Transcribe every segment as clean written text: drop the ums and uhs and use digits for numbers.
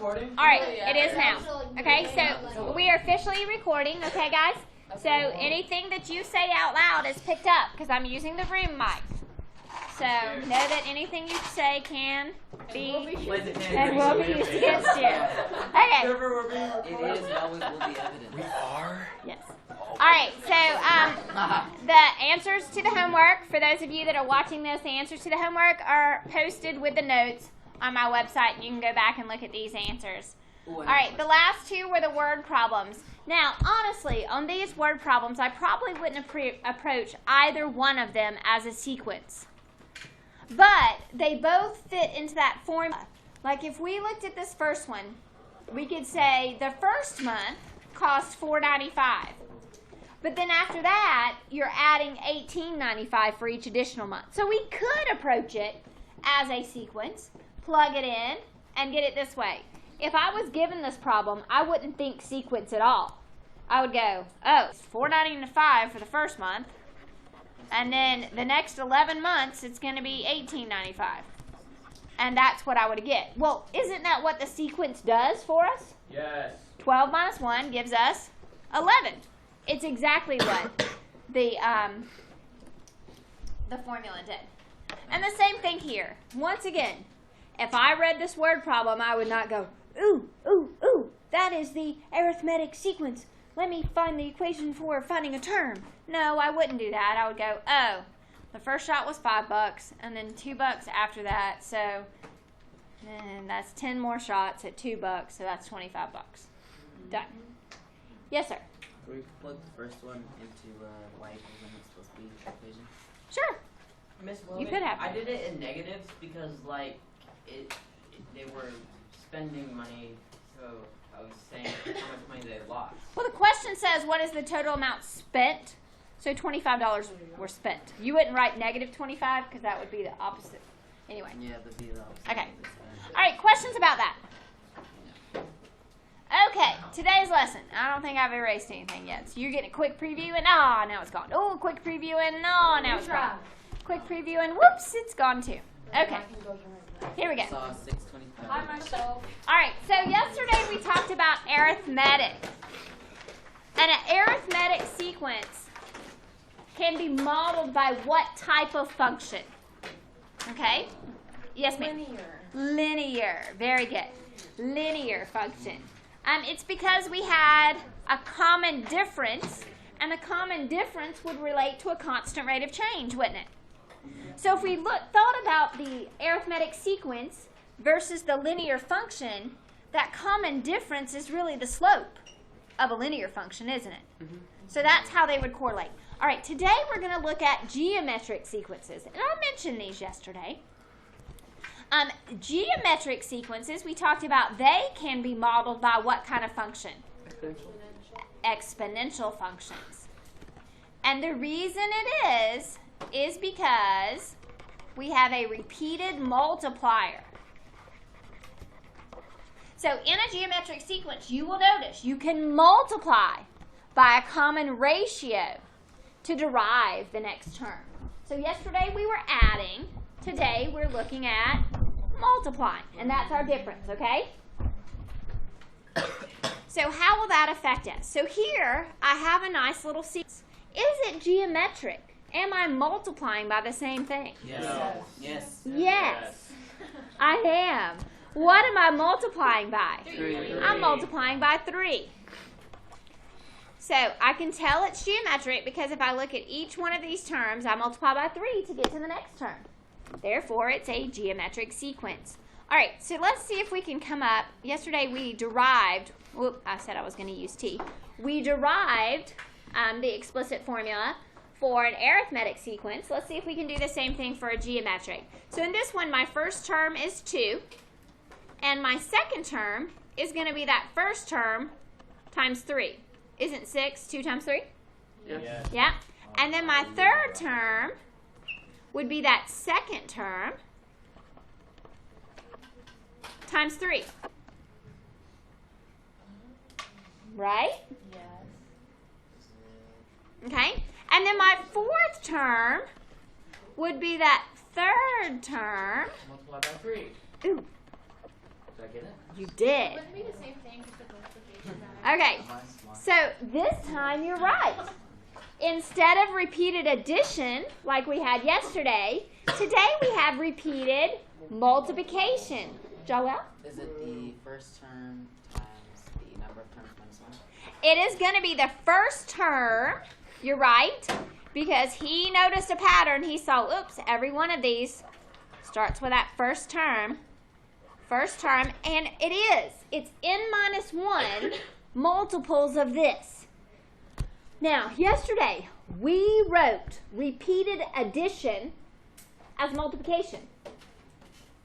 recording? All right, it is now. Okay, so we are officially recording. Okay, guys. So anything that you say out loud is picked up because I'm using the room mic. So know that anything you say can be and will be used against you. Okay. It is and always will be evident. We are? Yes. All right, so the answers to the homework, for those of you that are watching this, the answers to the homework are posted with the notes on my website. You can go back and look at these answers. All right, the last two were the word problems. Now, honestly, on these word problems, I probably wouldn't approach either one of them as a sequence. But they both fit into that formula. Like if we looked at this first one, we could say the first month cost $4.95. But then after that, you're adding $18.95 for each additional month. So we could approach it as a sequence, plug it in, and get it this way. If I was given this problem, I wouldn't think sequence at all. I would go, oh, it's $4.95 for the first month, and then the next 11 months, it's going to be $18.95. And that's what I would get. Well, isn't that what the sequence does for us? Yes. 12 minus 1 gives us 11. It's exactly what the formula did. And the same thing here. Once again, if I read this word problem, I would not go, ooh, ooh, ooh, that is the arithmetic sequence. Let me find the equation for finding a term. No, I wouldn't do that. I would go, oh, the first shot was $5, and then $2 after that, so and that's 10 more shots at $2, so that's $25. Done. Yes, sir. Can we plug the first one into y equals mx plus b equation? Sure. Miss You could have. I did it in negatives because, like, they were spending money, so I was saying how much money they lost. Well, the question says, what is the total amount spent? So $25 were spent. You wouldn't write negative 25 because that would be the opposite. Anyway. Yeah, that would be the opposite. Okay. All right, questions about that? Okay, today's lesson. I don't think I've erased anything yet. So you're getting a quick preview, and now it's gone. Oh, quick preview, and now it's gone. Quick preview, and whoops, it's gone too. Okay, here we go. Saw 625. Hi, myself. All right, so yesterday we talked about arithmetic. And an arithmetic sequence can be modeled by what type of function? Okay? Yes, ma'am? Linear. Very good. Linear function. It's because we had a common difference, and the common difference would relate to a constant rate of change, wouldn't it? So if we thought about the arithmetic sequence versus the linear function, that common difference is really the slope of a linear function, isn't it? Mm-hmm. So that's how they would correlate. All right, today we're going to look at geometric sequences, and I mentioned these yesterday. Geometric sequences, we talked about, they can be modeled by what kind of function? Exponential functions. And the reason it is because we have a repeated multiplier. So in a geometric sequence, you will notice you can multiply by a common ratio to derive the next term. So yesterday we were adding. Today we're looking at multiplying, and that's our difference, okay? So how will that affect us? So here I have a nice little sequence. Is it geometric? Am I multiplying by the same thing? Yes. No. Yes. Yes, I am. What am I multiplying by? 3. I'm multiplying by 3. So I can tell it's geometric because if I look at each one of these terms, I multiply by 3 to get to the next term. Therefore, it's a geometric sequence. All right, so let's see if we can come up. Yesterday we derived, I said I was going to use T. We derived the explicit formula for an arithmetic sequence. Let's see if we can do the same thing for a geometric. So in this one, my first term is 2, and my second term is going to be that first term times 3. Isn't 6 2 times 3? Yes. Yeah. And then my third term would be that second term times 3. Right? Yes. Okay. And then my fourth term would be that third term. Multiply by 3. Ooh. Did I get it? You did. Wouldn't it be the same thing with the multiplication? Okay, so this time you're right. Instead of repeated addition, like we had yesterday, today we have repeated multiplication. Joel? Is it the first term times the number of terms minus 1? It is going to be the first term, you're right, because he noticed a pattern. He saw, oops, every one of these starts with that first term, and it is. It's n minus 1 multiples of this. Now, yesterday, we wrote repeated addition as multiplication.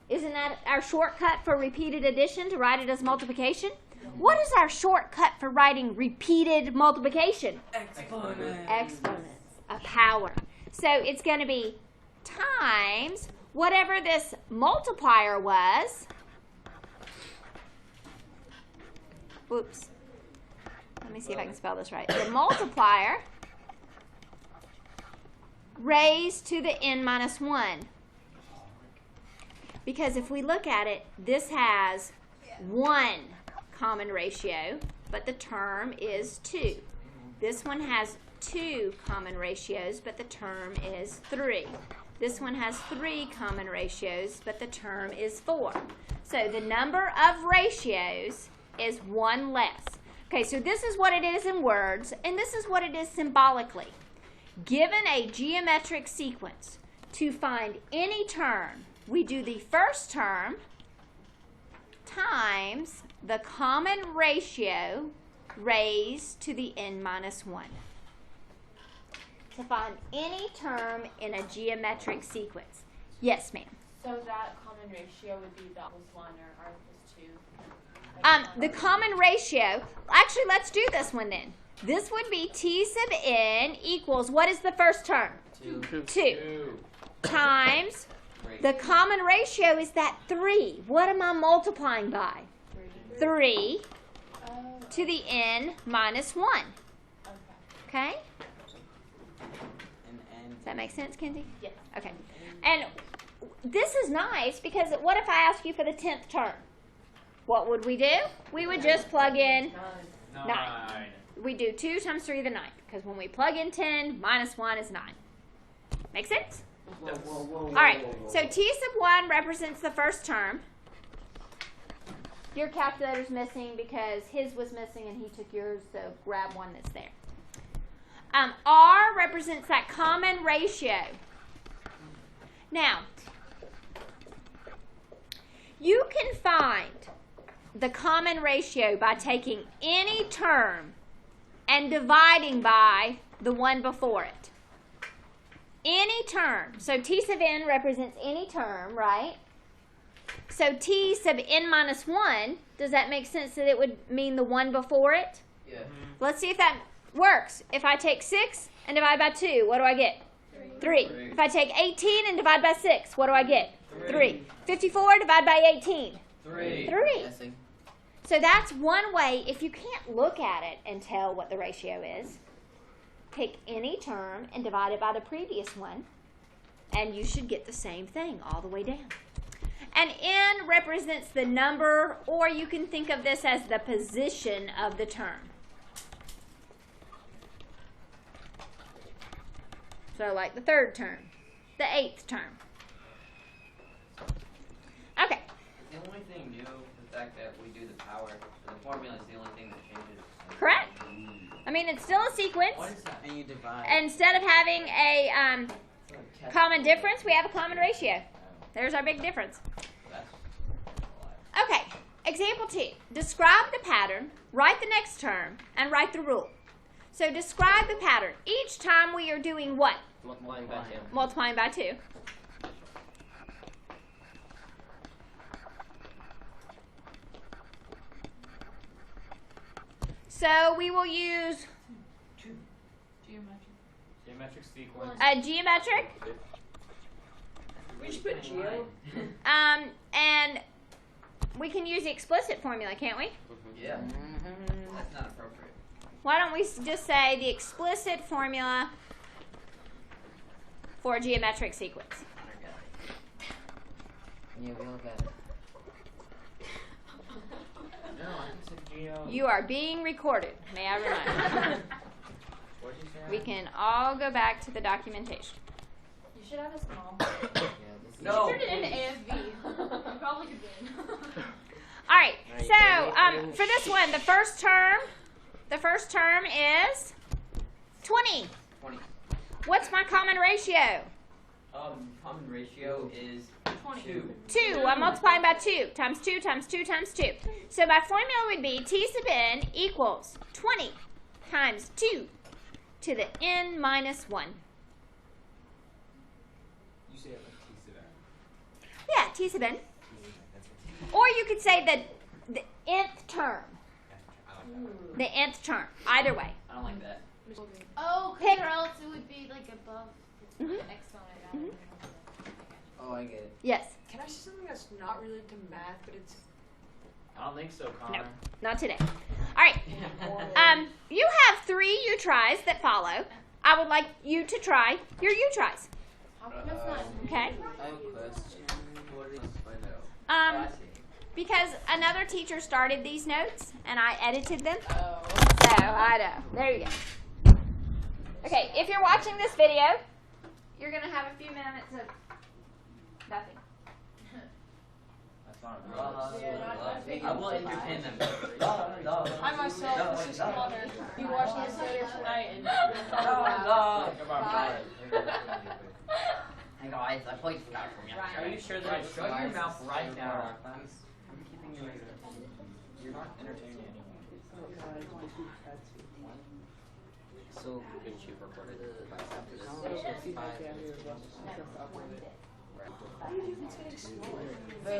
Isn't that our shortcut for repeated addition, to write it as multiplication? What is our shortcut for writing repeated multiplication? Exponents. Exponents, a power. So it's going to be times whatever this multiplier was. Whoops. Let me see if I can spell this right. The multiplier raised to the n minus 1. Because if we look at it, this has 1 common ratio, but the term is 2. This one has 2 common ratios, but the term is 3. This one has 3 common ratios, but the term is 4. So the number of ratios is 1 less. Okay, so this is what it is in words, and this is what it is symbolically. Given a geometric sequence, to find any term, we do the first term times the common ratio raised to the n minus 1. To find any term in a geometric sequence. Yes, ma'am. So that common ratio would be the plus 1 or r plus 2. The common ratio, actually, let's do this one then. This would be t sub n equals, what is the first term? 2. Times, the common ratio is that 3. What am I multiplying by? 3 to the n minus 1. Okay? Does that make sense, Kenzie? Yes. Okay. And this is nice because what if I ask you for the 10th term? What would we do? We would just plug in 9. We do 2 times 3 to the 9th, because when we plug in 10, minus 1 is 9. Make sense? All right, so t sub 1 represents the first term. Your calculator's missing because his was missing and he took yours, so grab one that's there. R represents that common ratio. Now, you can find the common ratio by taking any term and dividing by the one before it. Any term. So t sub n represents any term, right? So t sub n minus 1, does that make sense that it would mean the one before it? Yeah. Let's see if that works. If I take 6 and divide by 2, what do I get? 3. If I take 18 and divide by 6, what do I get? 3. 54 divided by 18. 3. 3. So that's one way, if you can't look at it and tell what the ratio is, pick any term and divide it by the previous one, and you should get the same thing all the way down. And n represents the number, or you can think of this as the position of the term. So like the 3rd term, the 8th term. Okay. The only thing new, the fact that we do the power, the formula is the only thing that changes. Correct. I mean, it's still a sequence. What is that? And you divide. Instead of having a common difference, we have a common ratio. There's our big difference. Okay, example 2. Describe the pattern, write the next term, and write the rule. So describe the pattern. Each time we are doing what? Multiplying by 2. Multiplying by 2. So we will use Geometric sequence. a geometric, We should put geo. and we can use the explicit formula, can't we? Yeah. That's not appropriate. Why don't we just say the explicit formula for a geometric sequence? Yeah, we look at it. You are being recorded, may I remind you. What'd you say? We can all go back to the documentation. You should have a small. Yeah, this is No. Turn it into AFV. You probably could win. All right, Alright, so for this one, the first term is 20. 20. What's my common ratio? Common ratio is 20. 2. 2. I'm multiplying by 2 times 2 times 2 times 2. So my formula would be T sub n equals 20 times 2 to the n minus 1. You say it like T sub n. Yeah, T sub n. That's what Or you could say the nth term. I like that. The nth term. Either way. I don't like that. Oh, Pick- or else it would be like above the Mhm. exponent. Mhm. Oh, I get it. Yes. Can I say something that's not related to math, but it's I don't think so, Connor. No, not today. All right. You have 3 U tries that follow. I would like you to try your U tries. How come it's not? Okay. I have a question. What is find out? Oh, I see. Because another teacher started these notes and I edited them. Oh. So I know. There you go. Okay, if you're watching this video, you're gonna have a few minutes of nothing. That's not I will entertain them. I myself, this is Connor. You watched this later tonight and Hey guys, I played Scout from yesterday. Are you sure that shut your mouth right now? I'm keeping you. You're not entertaining anyone. So, Did you record it?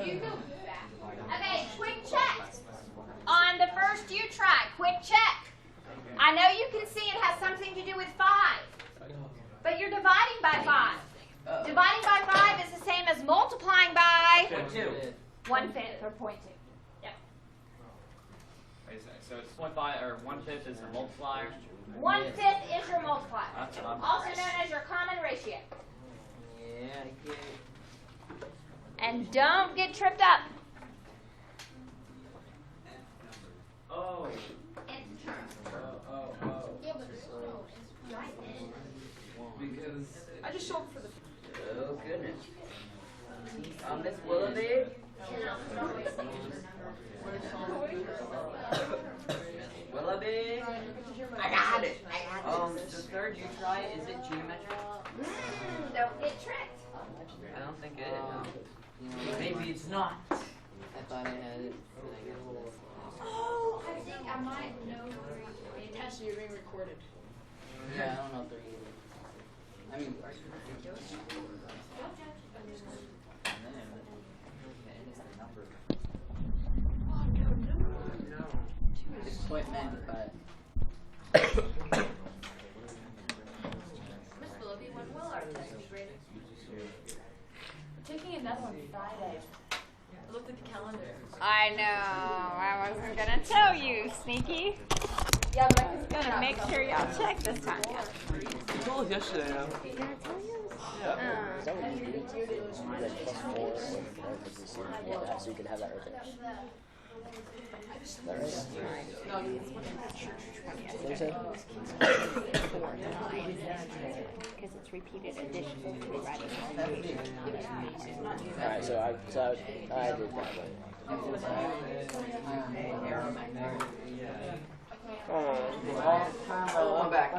You go back. Okay, quick check. On the first U try, quick check. I know you can see it has something to do with 5, but you're dividing by 5. Dividing by 5 is the same as multiplying by 1/5 or 0.2. Yep. Wait a second. So it's 0.5 or 1/5 is the multiplier. 1/5 is your multiplier, That's what I'm. also known as your common ratio. yeah, I get it. And don't get tripped up. Oh. Nth term. yeah, but there's no. Because. I just showed for the. Oh goodness. Miss Willoughby. Willoughby. I got it. The third you try, is it geometric? Don't get tricked. I don't think it is. Maybe it's not. I thought I had it. Oh, I think I might know where you made it. Cassie, you're being recorded. Yeah, I don't know if they're either. I mean, it's equipment, but. Miss Willoughby, when will our test be ready? We're taking another one Friday. I looked at the calendar. I know. I wasn't gonna tell you, sneaky. Yeah, but I Gonna make sure y'all check this time. Yeah. You told us yesterday, though. Did I tell you? Is that what you do? Like +4, so you can have that right there. Is that right? What you said? Because it's repeated addition to be right. Alright, so I did that I'm back.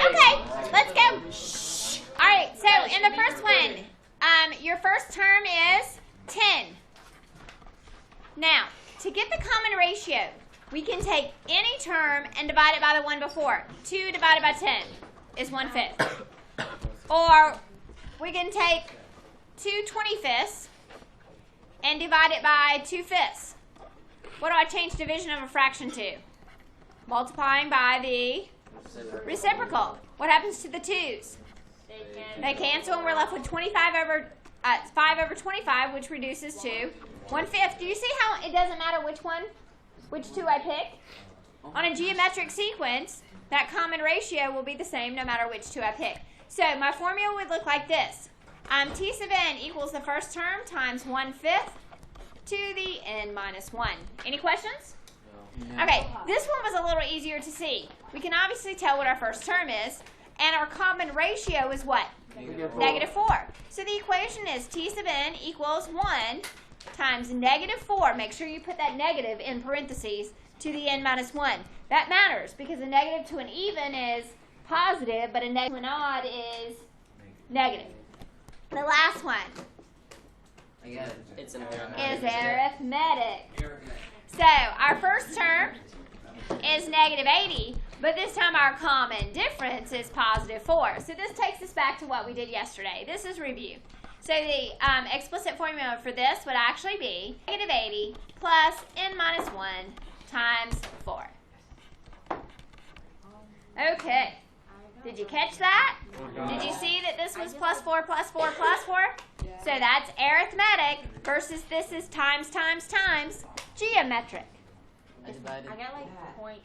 Okay, let's go. Shh. All right, so in the first one, your first term is 10. Now, to get the common ratio, we can take any term and divide it by the one before. 2 divided by 10 is 1/5. Or we can take 2 25ths and divide it by 2/5. What do I change division of a fraction to? Multiplying by the reciprocal. What happens to the 2's? They cancel and we're left with 5 over 25, which reduces to 1/5. Do you see how it doesn't matter which 2 I pick? On a geometric sequence, that common ratio will be the same no matter which 2 I pick. So my formula would look like this. T sub n equals the first term times 1/5 to the n minus 1. Any questions? Okay, this one was a little easier to see. We can obviously tell what our first term is, and our common ratio is what? Negative 4. So the equation is t sub n equals 1 times negative 4. Make sure you put that negative in parentheses to the n minus 1. That matters because a negative to an even is positive, but a negative to an odd is negative. The last one I got it. It's an is arithmetic. So our first term is negative 80, but this time our common difference is positive 4. So this takes us back to what we did yesterday. This is review. So the explicit formula for this would actually be negative 80 plus n minus 1 times 4. Okay. Did you catch that? Did you see that this was plus 4 plus 4 plus 4? So that's arithmetic versus this is times times times geometric. I divided. I got like 0.95.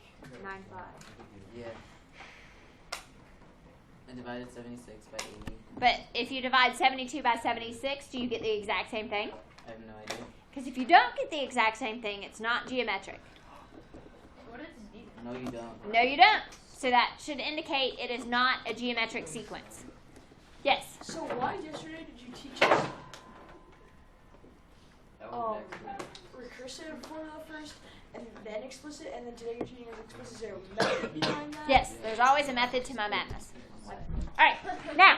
Yeah. I divided 76 by 80. But if you divide 72 by 76, do you get the exact same thing? I have no idea. Because if you don't get the exact same thing, it's not geometric. No, you don't. No, you don't. So that should indicate it is not a geometric sequence. Yes? So why yesterday did you teach us That was next recursive formula first and then explicit, and then today you're teaching us explicit? Is there a method behind that? Yes, there's always a method to my madness. Alright, now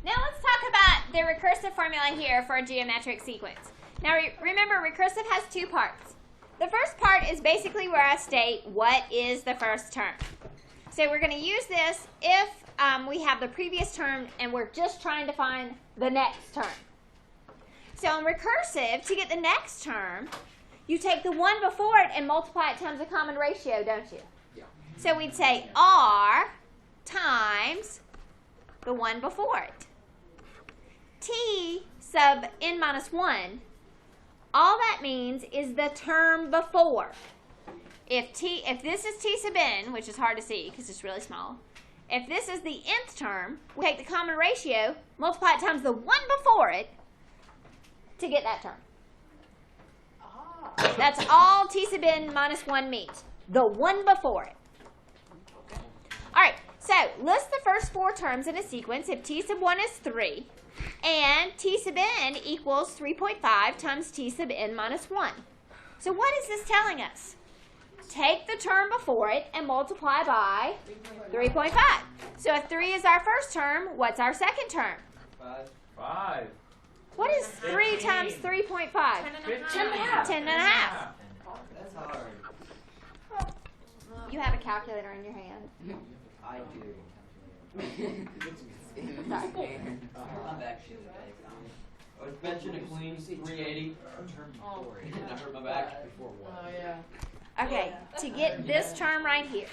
let's talk about the recursive formula here for a geometric sequence. Now remember, recursive has two parts. The first part is basically where I state what is the first term. So we're going to use this if we have the previous term and we're just trying to find the next term. So in recursive, to get the next term, you take the one before it and multiply it times the common ratio, don't you? Yeah. So we'd say r times the one before it. T sub n minus 1, all that means is the term before. If this is t sub n, which is hard to see because it's really small, if this is the nth term, we take the common ratio, multiply it times the one before it to get that term. That's all t sub n minus 1 means, the one before it. All right, so list the first four terms in a sequence if t sub 1 is 3 and t sub n equals 3.5 times t sub n minus 1. So what is this telling us? Take the term before it and multiply by 3.5. So if 3 is our first term, what's our second term? 5. What is 3 times 3.5? 10 and a half. That's hard. You have a calculator in your hand. I do. Sorry. I'm actually I was benching a clean 380. And I hurt my back. Okay, to get this term right here,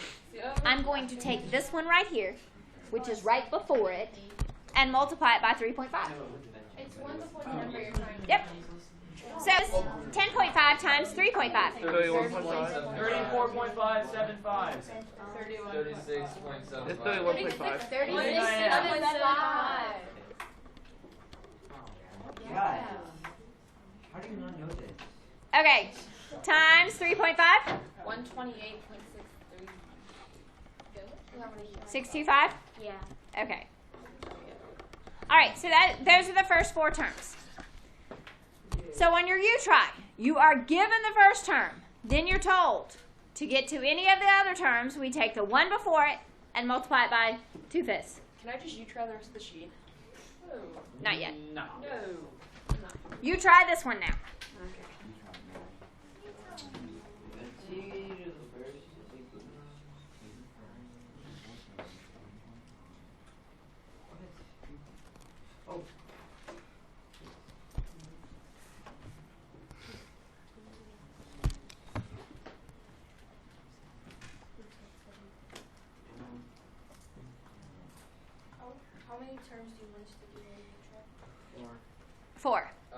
I'm going to take this one right here, which is right before it, and multiply it by 3.5. It's one before the number you're trying to. Yep. So it's 10.5 times 3.5. 31.5. 34.575. 36.75. It's 31.5. 36.75. God. How do you not know this? Okay, times 3.5, 128.63. 625. Yeah. Okay. All right, so those are the first four terms. So on your U-try, you are given the first term. Then you're told to get to any of the other terms, we take the one before it and multiply it by 2/5. Can I just try the rest of the sheet? Not yet. No. You try this one now. How many terms do you want us to do in your trip? 4. Oh.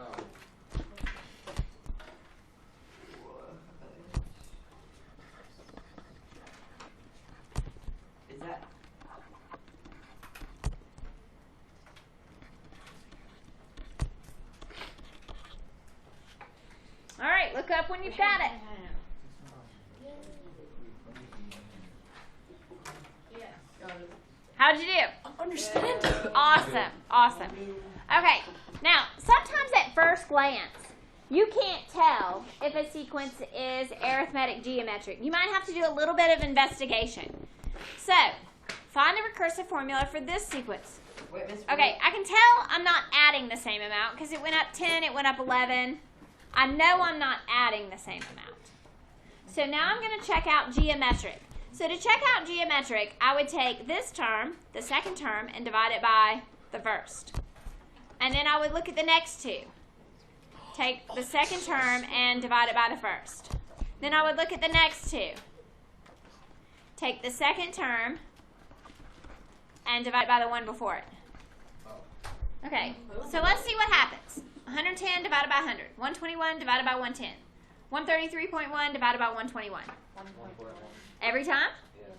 Is that? Look up when you've got it. How'd you do? Understand? Awesome, awesome. Okay, now, sometimes at first glance, you can't tell if a sequence is arithmetic geometric. You might have to do a little bit of investigation. So, find the recursive formula for this sequence. Wait, Miss. Okay, I can tell I'm not adding the same amount because it went up 10, it went up 11. I know I'm not adding the same amount. So now I'm going to check out geometric. So to check out geometric, I would take this term, the second term, and divide it by the first. And then I would look at the next two. Take the second term and divide it by the first. Then I would look at the next two. Take the second term and divide it by the one before it. Okay, so let's see what happens. 110 divided by 100. 121 divided by 110. 133.1 divided by 121. Every time?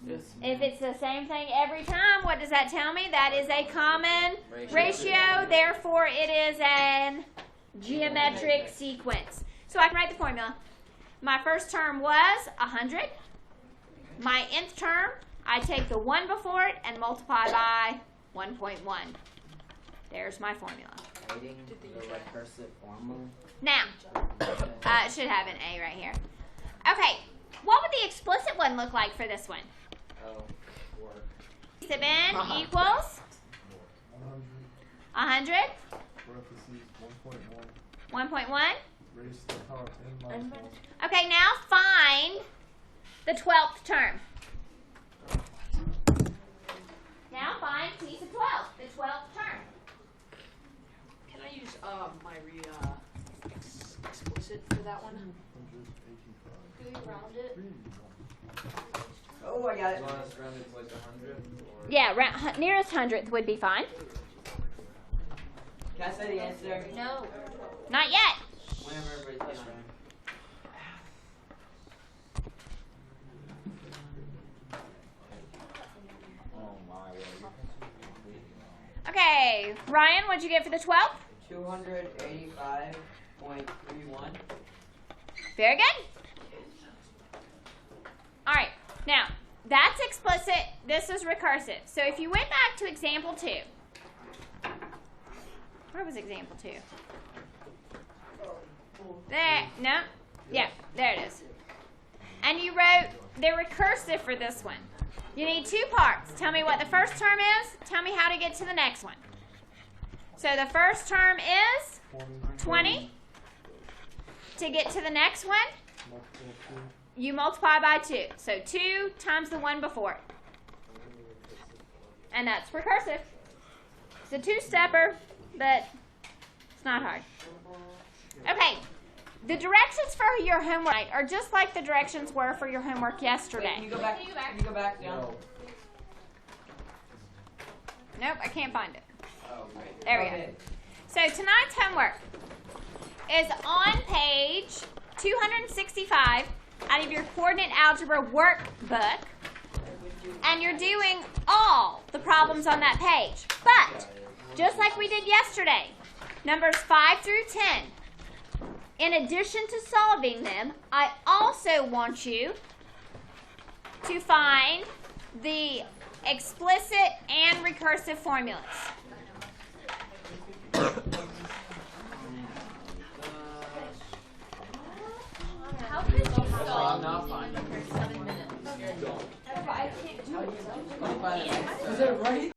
Yes. If it's the same thing every time, what does that tell me? That is a common ratio. Therefore, it is an geometric sequence. So I can write the formula. My first term was 100. My nth term, I take the 1 before it and multiply by 1.1. There's my formula. Writing the recursive formula. Now, it should have an A right here. Okay, what would the explicit one look like for this one? Oh, work. Sub n equals 100. Parentheses 1.1. 1.1. Raise to the power of n minus 1. Okay, now find the 12th term. Now find t sub 12, the 12th term. Can I use my explicit for that one? 185. Do we round it? Oh, I got it. Rounded to like 100 or Yeah, nearest hundredth would be fine. Can I say the answer? No. Not yet. Whenever everybody's done. Okay, Ryan, what'd you get for the 12th? 285.31. Very good. All right, now, that's explicit. This is recursive. So if you went back to example 2. Where was example 2? There, no? Yeah, there it is. And you wrote the recursive for this one. You need 2 parts. Tell me what the first term is. Tell me how to get to the next one. So the first term is 20. To get to the next one, you multiply by 2. So 2 times the one before it. And that's recursive. It's a 2-stepper, but it's not hard. Okay, the directions for your homework are just like the directions were for your homework yesterday. Can you go back? Can you go back down? Nope, I can't find it. Oh, great. There we go. So tonight's homework is on page 265 out of your coordinate algebra workbook. And you're doing all the problems on that page. But, just like we did yesterday, numbers 5 through 10, in addition to solving them, I also want you to find the explicit and recursive formulas. How could you I'm solve not fine. for 7 minutes? I can't do it. Is it right?